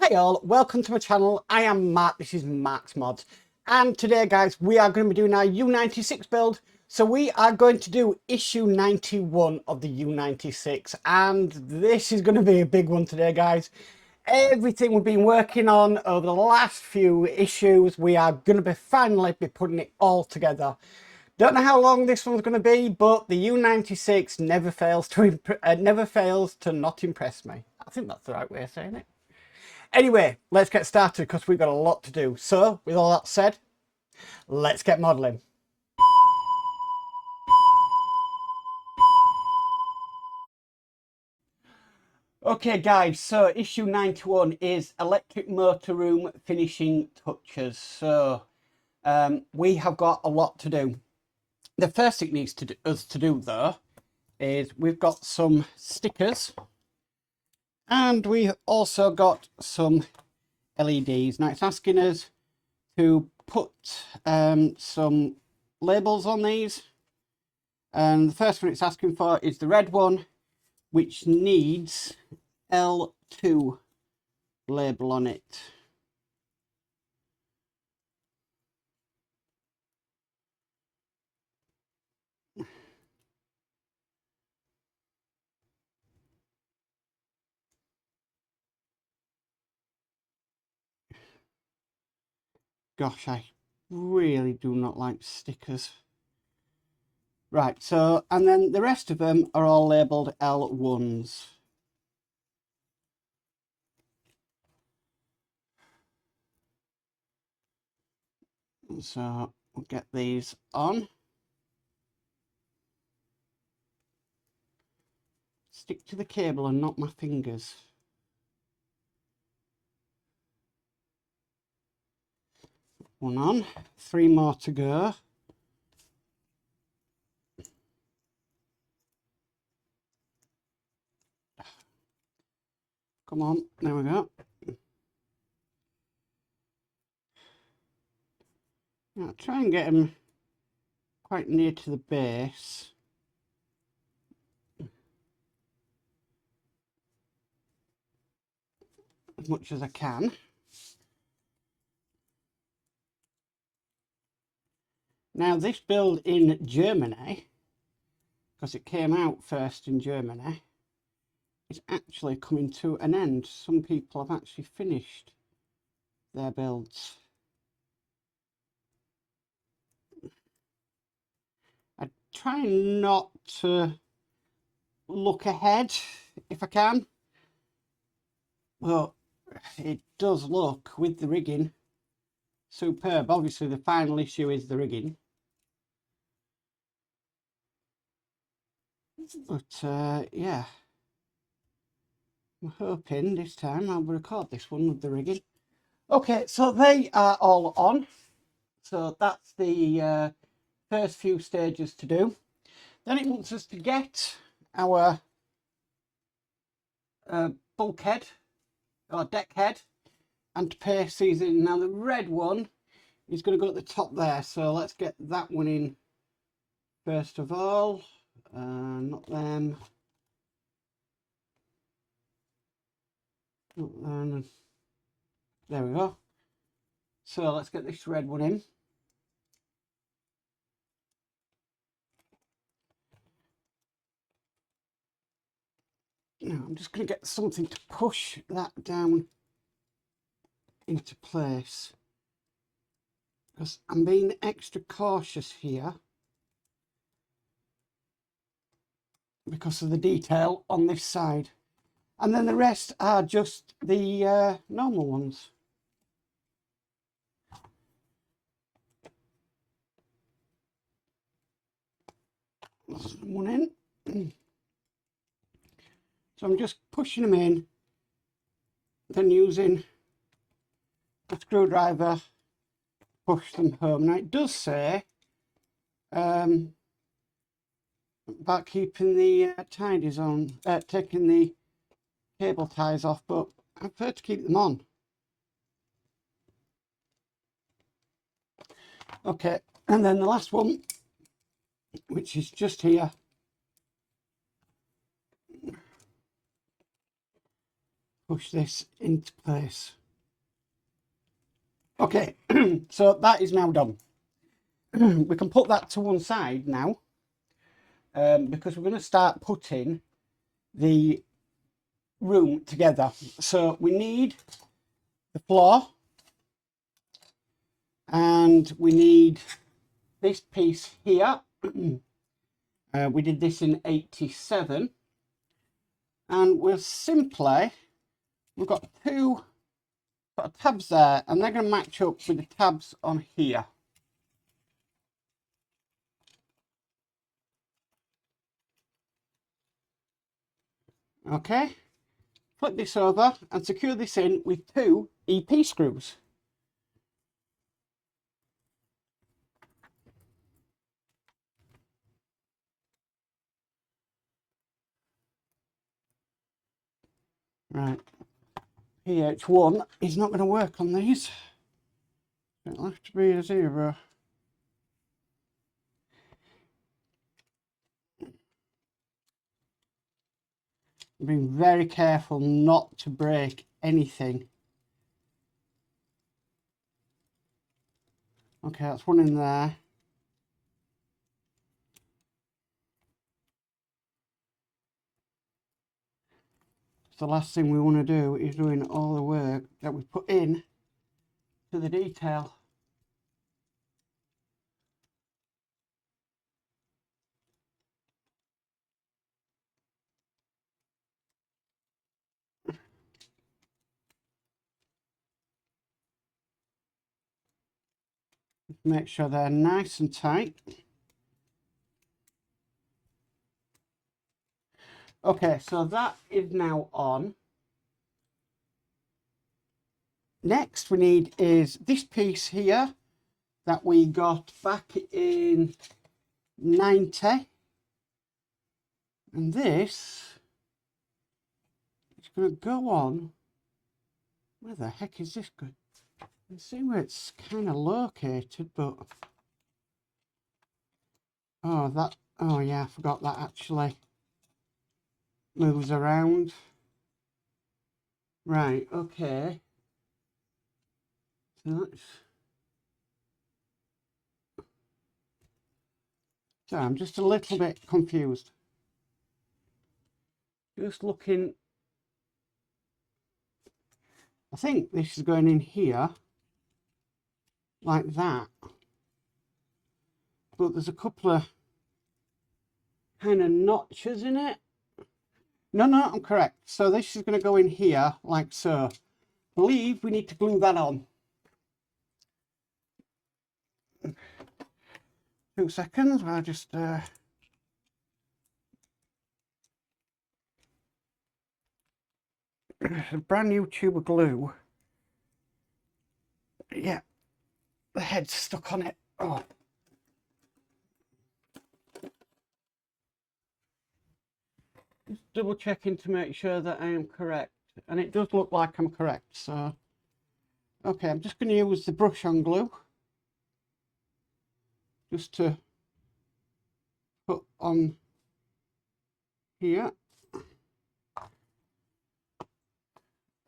Hey all, welcome to my channel. I am Mark, this is Mark's Mods. And today guys, we are going to be doing our U96 build. So we are going to do issue 91 of the U96. And this is going to be a big one today guys. Everything we've been working on over the last few issues, we are going to be finally putting it all together. Don't know how long this one's going to be, but the U96 never fails to not impress me. I think that's the right way of saying it. Anyway, let's get started because we've got a lot to do. So, with all that said, let's get modelling. Okay guys, so issue 91 is electric motor room finishing touches. So, we have got a lot to do. The first thing needs us to do though is we've got some stickers and we've also got some LEDs. Now it's asking us to put some labels on these, and the first one it's asking for is the red one, which needs L2 label on it. Gosh, I really do not like stickers. Right, so, and then the rest of them are all labelled L1s. So, we'll get these on. Stick to the cable and not my fingers. One on, 3 more to go. Come on, there we go. Now try and get them quite near to the base. As much as I can. Now this build in Germany, because it came out first in Germany, is actually coming to an end. Some people have actually finished their builds. I try not to look ahead if I can, but it does look, with the rigging, superb. Obviously the final issue is the rigging. But yeah, I'm hoping this time I'll record this one with the rigging. Okay, so they are all on. So that's the first few stages to do. Then it wants us to get our bulkhead or deck head and to paste these in. Now the red one is going to go at the top there, so let's get that one in first of all. Not them. Not them. There we go. So let's get this red one in. Now I'm just going to get something to push that down into place, because I'm being extra cautious here because of the detail on this side, and then the rest are just the normal ones. One in. So I'm just pushing them in, then using a screwdriver push them home. Now it does say about keeping the tidies on, taking the cable ties off, but I prefer to keep them on. Okay, and then the last one, which is just here, push this into place. Okay, so that is now done. We can put that to one side now, because we're going to start putting the room together. So we need the floor, and we need this piece here. We did this in 87, and we'll simply, we've got two tabs there, and they're going to match up with the tabs on here. Okay, flip this over and secure this in with two EP screws. Right, PH1 is not going to work on these. It'll have to be a 0. Being very careful not to break anything. Okay, that's one in there. The last thing we want to do is doing all the work that we put in to the detail. Make sure they're nice and tight. Okay, so that is now on. Next we need is this piece here that we got back in 90. And this is going to go on. Where the heck is this good? You see where it's kind of located, but oh yeah, I forgot that actually moves around. Right, okay. So I'm just a little bit confused. Just looking. I think this is going in here like that. But there's a couple of kind of notches in it. No, I'm correct. So this is going to go in here like so. I believe we need to glue that on. 2 seconds. I'll just a brand new tube of glue. Yeah, the head's stuck on it. Oh. Just double checking to make sure that I am correct, and it does look like I'm correct. So okay, I'm just going to use the brush on glue just to put on here.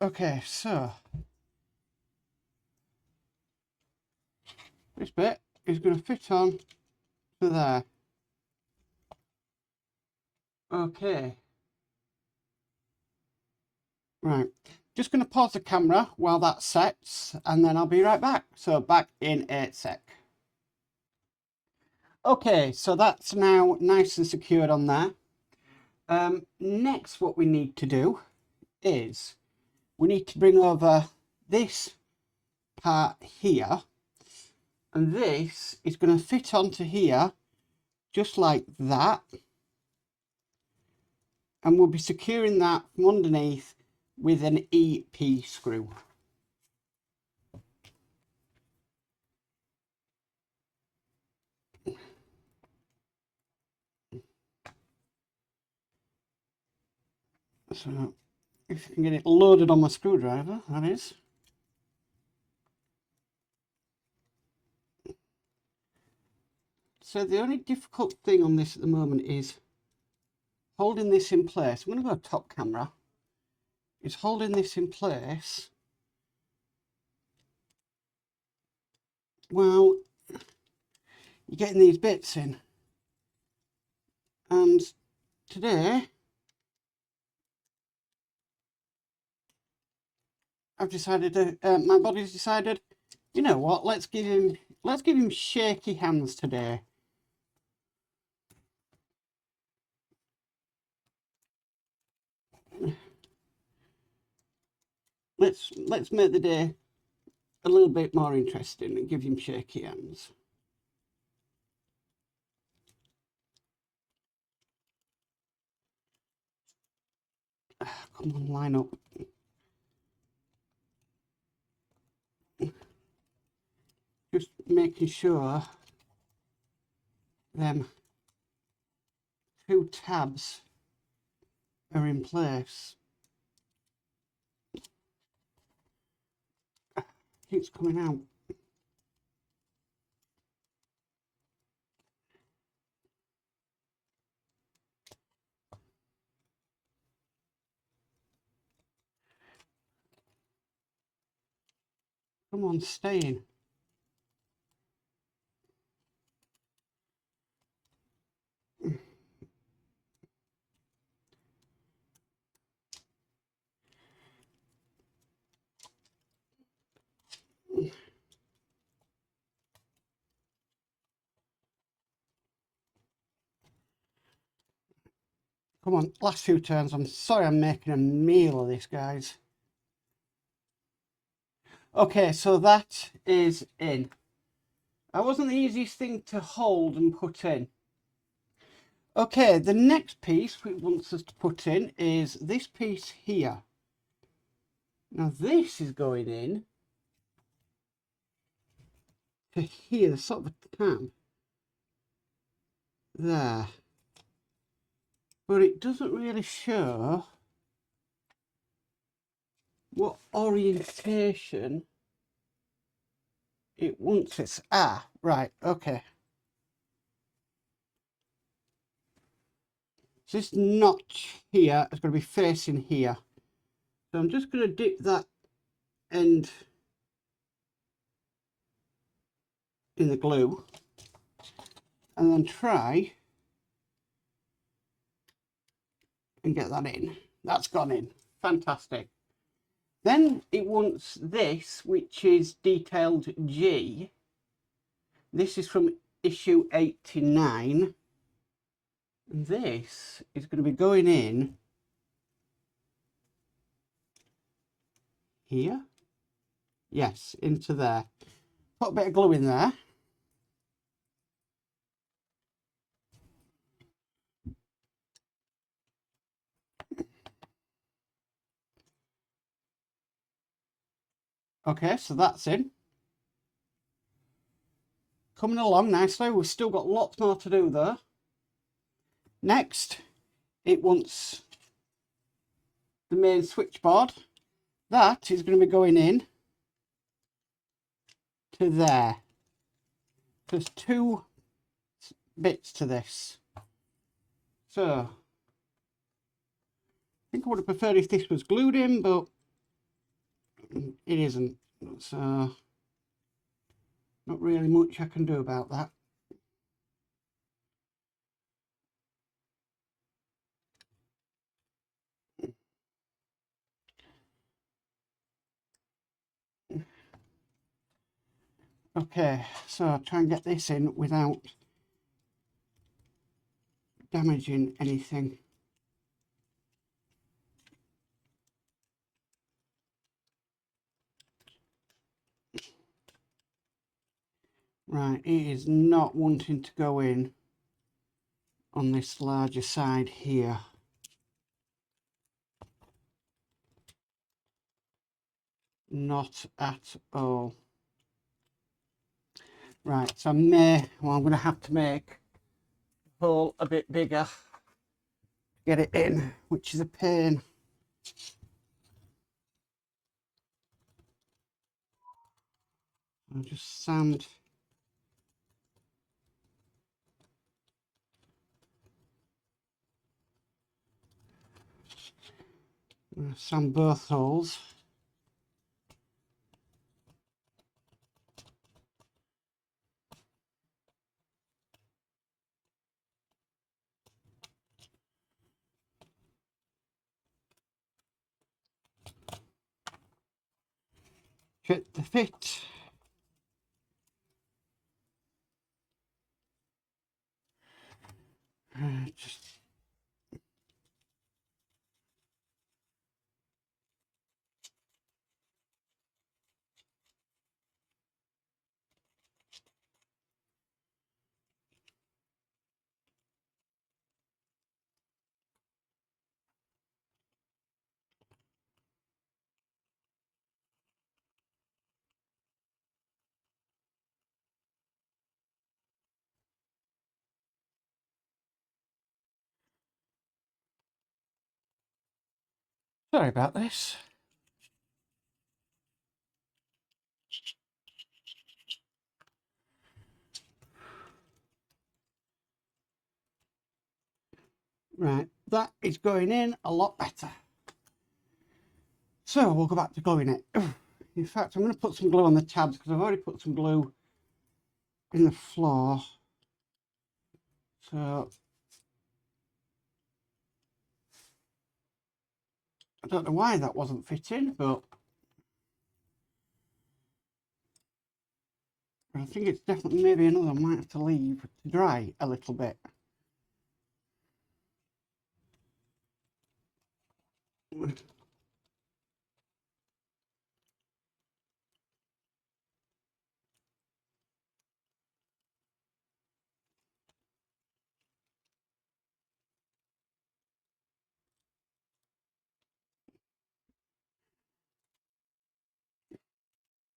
Okay, so this bit is going to fit on to there. Okay. Right, just going to pause the camera while that sets, and then I'll be right back. So back in a sec. Okay, so that's now nice and secured on there. Next, what we need to do is we need to bring over this part here, and this is going to fit onto here just like that, and we'll be securing that from underneath with an EP screw. So if I can get it loaded on my screwdriver, that is. So the only difficult thing on this at the moment is holding this in place. I'm going to go top camera. is holding this in place while you're getting these bits in. And today I've decided to, my body's decided, you know what, let's give him shaky hands today. Let's make the day a little bit more interesting and give him shaky hands. Come on, line up. Just making sure them 2 tabs are in place. Keeps coming out. Come on, stay in. Come on, last few turns. I'm sorry I'm making a meal of this, guys. Okay, so that is in. That wasn't the easiest thing to hold and put in. Okay, the next piece it wants us to put in is this piece here. Now this is going in to here, sort of a tab. There. But it doesn't really show what orientation it wants it. Ah, right, okay. So this notch here is going to be facing here. So I'm just going to dip that end in the glue and then try and get that in. That's gone in. Fantastic. Then it wants this, which is detailed G. This is from issue 89. And this is going to be going in here. Yes, into there. Put a bit of glue in there. Okay, so that's in. Coming along nicely. We've still got lots more to do though. Next, it wants the main switchboard. That is going to be going in to there. There's 2 bits to this. So, I think I would have preferred if this was glued in, but it isn't. So, not really much I can do about that. Okay, so I'll try and get this in without damaging anything. Right, it is not wanting to go in on this larger side here. Not at all. Right, so I'm going to have to make the hole a bit bigger to get it in, which is a pain. I'll just sand Sand both holes. Check the fit. Just sorry about this. Right, that is going in a lot better. So we'll go back to gluing it. In fact, I'm going to put some glue on the tabs because I've already put some glue in the floor. So I don't know why that wasn't fitting, but I think it's definitely maybe another I might have to leave to dry a little bit.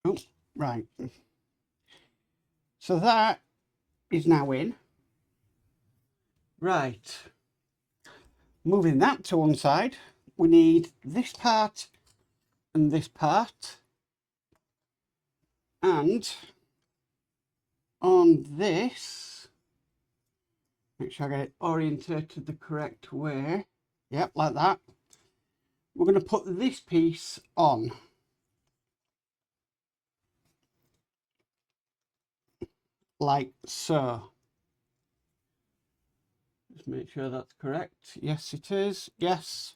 Oh, right. So that is now in. Right. Moving that to one side, we need this part and this part. And on this, make sure I get it orientated the correct way. Yep, like that. We're going to put this piece on. Like so. Just make sure that's correct. Yes, it is. Yes.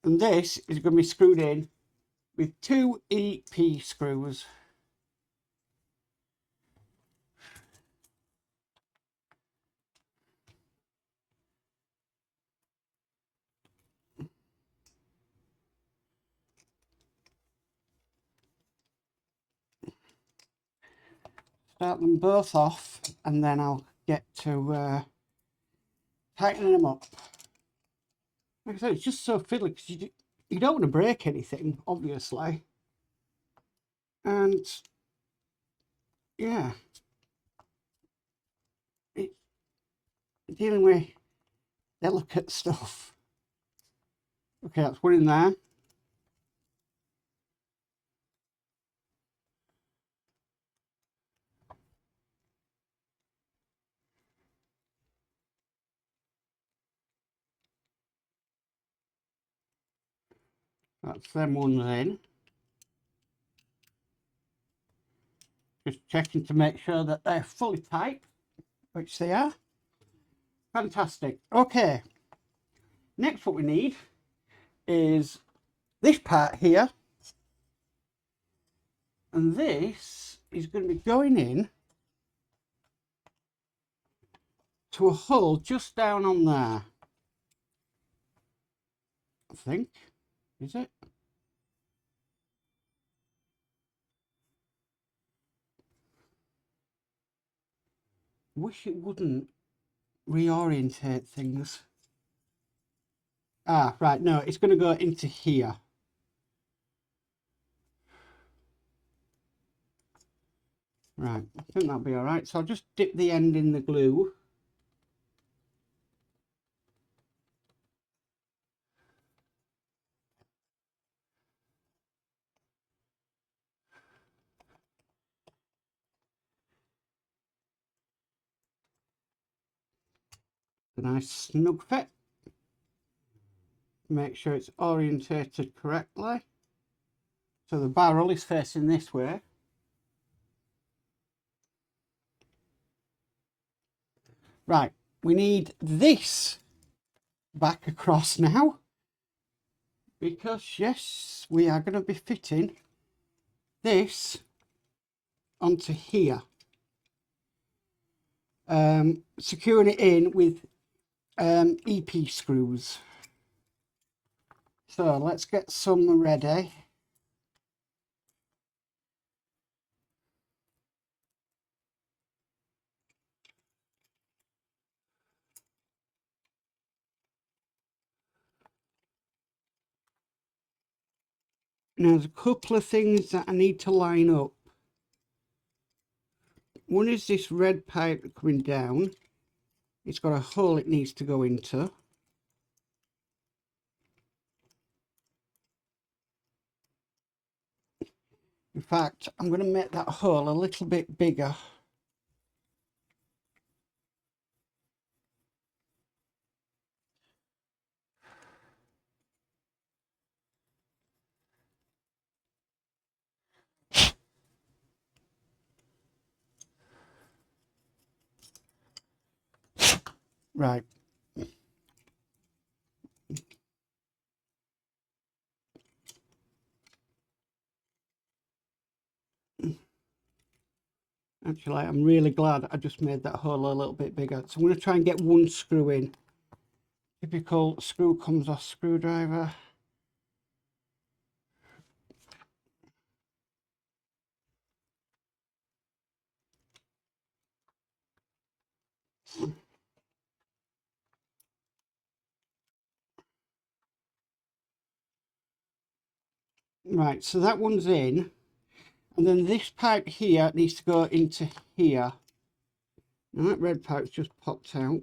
And this is going to be screwed in with 2 EP screws. Start them both off and then I'll get to tightening them up. Like I said, it's just so fiddly because you don't want to break anything, obviously. And yeah, it's dealing with delicate stuff. Okay, that's one in there. That's them ones in. Just checking to make sure that they're fully tight, which they are. Fantastic. Okay. Next, what we need is this part here. And this is going to be going in to a hole just down on there. I think. Is it? Wish it wouldn't reorientate things. Ah, right, no, it's going to go into here. Right, I think that'll be all right. So I'll just dip the end in the glue. A nice snug fit. Make sure it's orientated correctly. So the barrel is facing this way. Right, we need this back across now, because yes, we are going to be fitting this onto here, securing it in with EP screws. So let's get some ready. Now there's a couple of things that I need to line up. One is this red pipe coming down. It's got a hole it needs to go into. In fact, I'm going to make that hole a little bit bigger. Right. Actually, I'm really glad I just made that hole a little bit bigger. So I'm going to try and get one screw in. Typical screw comes off screwdriver. Right, so that one's in. And then this pipe here needs to go into here. Now that red pipe's just popped out.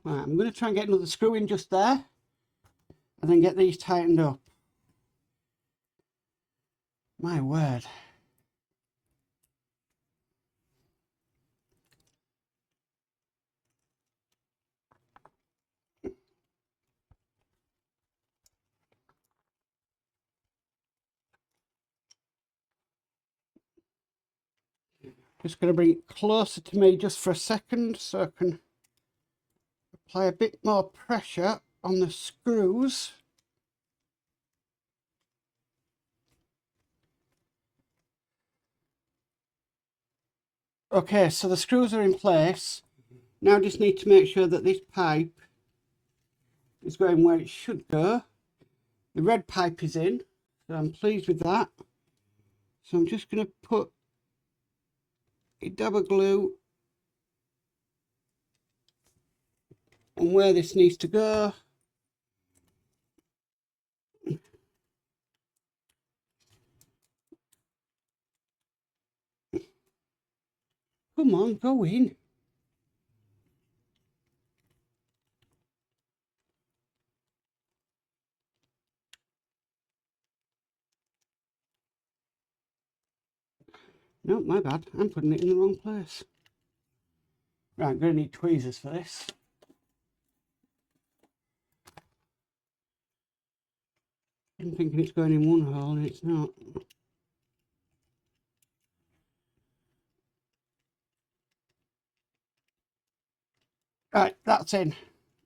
Right, I'm going to try and get another screw in just there. And then get these tightened up. My word. Just going to bring it closer to me just for a second so I can apply a bit more pressure on the screws. Okay, so the screws are in place. Now I just need to make sure that this pipe is going where it should go. The red pipe is in, so I'm pleased with that. So I'm just going to put a dab of glue on where this needs to go. Come on, go in. No, my bad. I'm putting it in the wrong place. Right, I'm going to need tweezers for this. I'm thinking it's going in one hole and it's not. Right, that's in.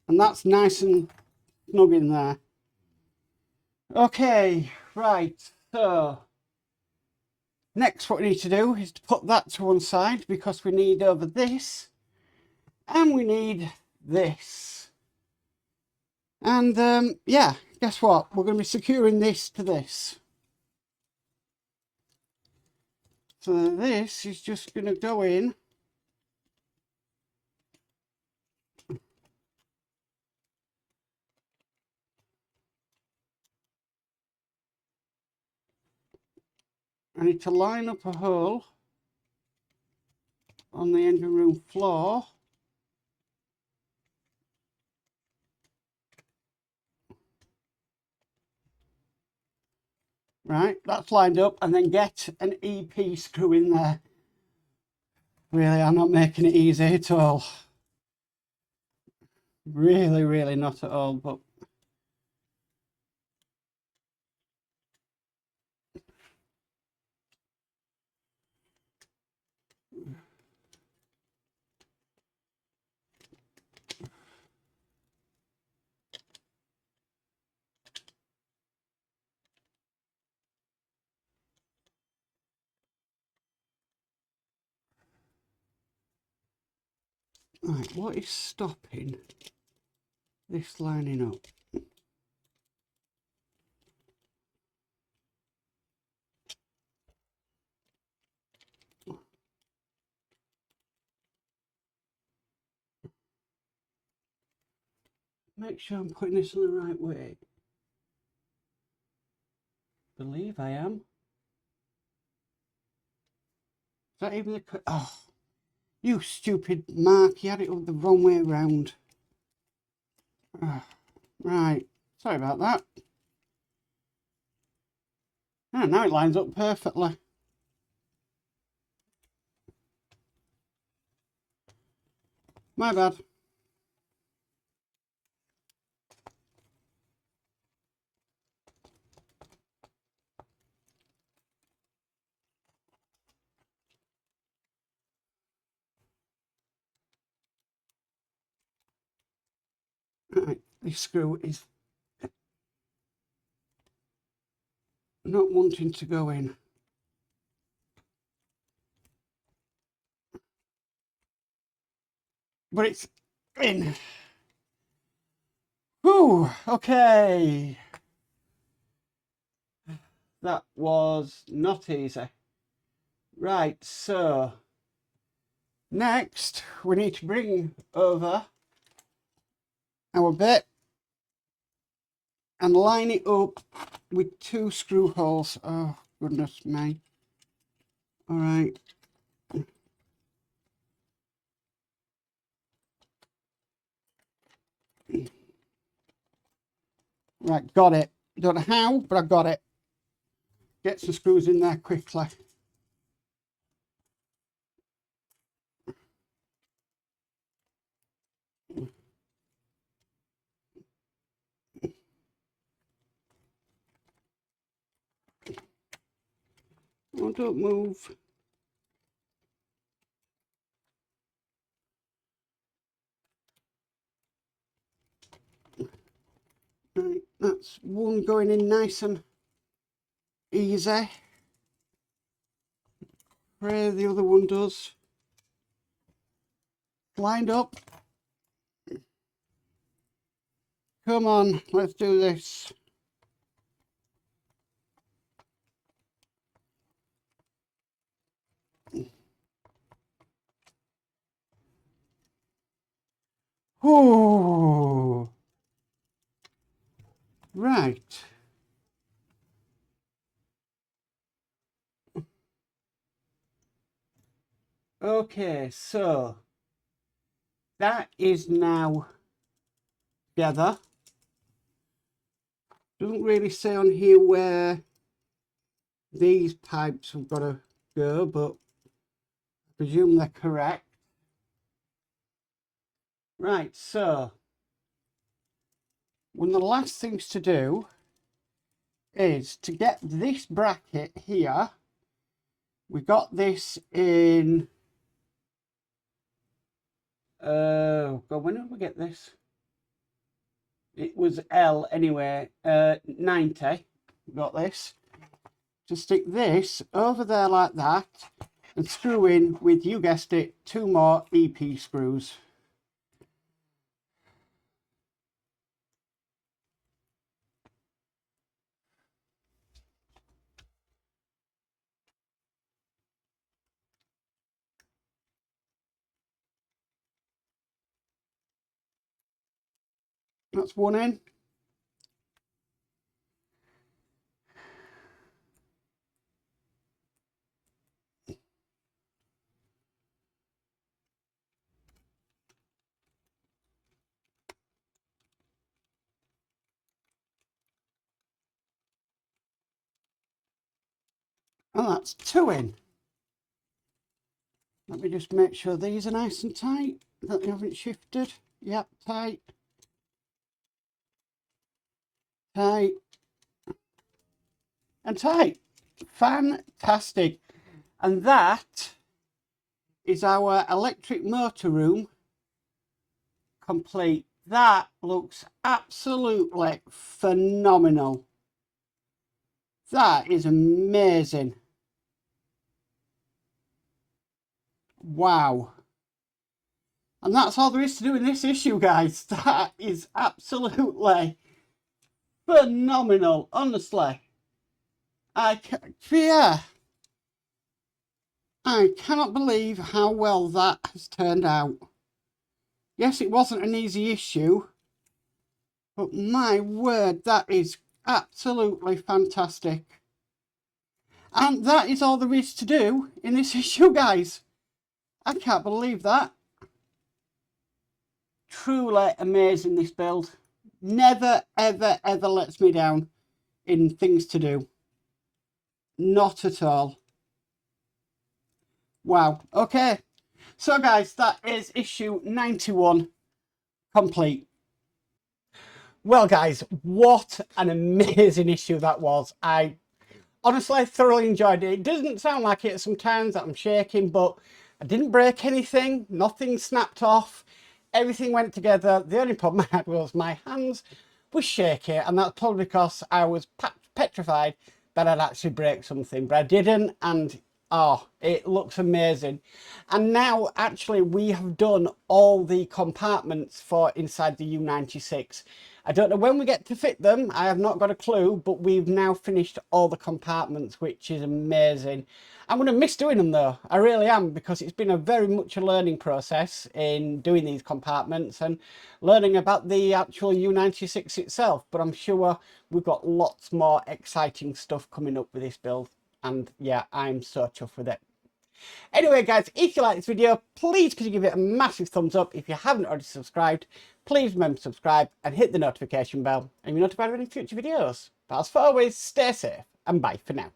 And that's nice and snug in there. Okay, right, so next what we need to do is to put that to one side because we need over this and we need this. And yeah, guess what? We're going to be securing this to this. So this is just going to go in. I need to line up a hole on the engine room floor. Right, that's lined up, and then get an EP screw in there. Really, I'm not making it easy at all. Really, really not at all, but right, what is stopping this lining up? Make sure I'm putting this in the right way. Believe I am. Is that even the... Oh, you stupid Mark, you had it the wrong way around. Right, sorry about that. Oh, now it lines up perfectly. My bad. Right, this screw is not wanting to go in. But it's in. Whew, okay. That was not easy. Right, so next we need to bring over our bit and line it up with 2 screw holes. Oh, goodness me. All right. Right, got it. Don't know how, but I got it. Get some screws in there quickly. Oh, don't move. Right, that's one going in nice and easy. Pray the other one does. Lined up. Come on, let's do this. Oh, right. Okay, so that is now together. Doesn't really say on here where these pipes have got to go, but I presume they're correct. Right, so one of the last things to do is to get this bracket here. We got this in God, when did we get this? It was L anyway, 90. Got this. To stick this over there like that and screw in with, you guessed it, 2 more EP screws. That's one in. And that's 2 in. Let me just make sure these are nice and tight, that they haven't shifted. Yep, tight. Tight. And tight. Fantastic. And that is our electric motor room complete. That looks absolutely phenomenal. That is amazing. Wow. And that's all there is to do in this issue, guys. That is absolutely phenomenal, honestly. I cannot believe how well that has turned out. Yes, it wasn't an easy issue, but my word, that is absolutely fantastic. And that is all there is to do in this issue, guys. I can't believe that. Truly amazing, this build. Never, ever, ever lets me down in things to do. Not at all. Wow. Okay. So, guys, that is issue 91 complete. Well, guys, what an amazing issue that was. I honestly thoroughly enjoyed it. It doesn't sound like it sometimes that I'm shaking, but I didn't break anything. Nothing snapped off. Everything went together. The only problem I had was my hands were shaky, and that's probably because I was petrified that I'd actually break something, but I didn't. And oh, it looks amazing. And now actually we have done all the compartments for inside the U96. I don't know when we get to fit them, I have not got a clue, but we've now finished all the compartments, which is amazing. I'm going to miss doing them though, I really am, because it's been a very much a learning process in doing these compartments and learning about the actual U96 itself. But I'm sure we've got lots more exciting stuff coming up with this build. And yeah, I'm so chuffed with it. Anyway, guys, if you like this video, please could you give it a massive thumbs up. If you haven't already subscribed, please remember to subscribe and hit the notification bell and be notified of any future videos. But as for always, stay safe and bye for now.